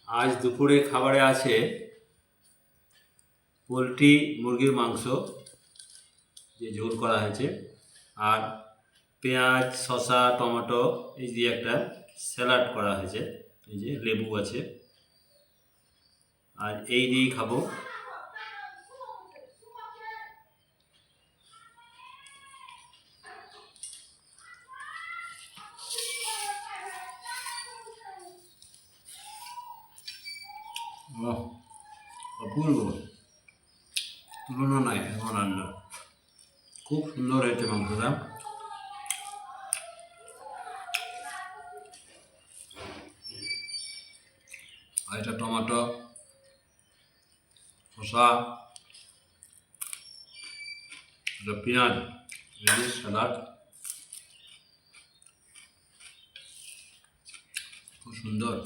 আজ দুপুরে খাবারে আছে পোলট্রি মুরগির মাংস যে ঝোল করা হয়েছে, আর পেঁয়াজ শসা টমেটো এই দিয়ে একটা স্যালাড করা হয়েছে, এই যে লেবু আছে, আর এই দিয়েই খাবো। অপূর্ব, তুলনা নাই এমন রান্না। খুব সুন্দর হয়েছে মাংসটা। আর এটা টমেটো শসা, এটা পেঁয়াজ, স্যালাড, খুব সুন্দর।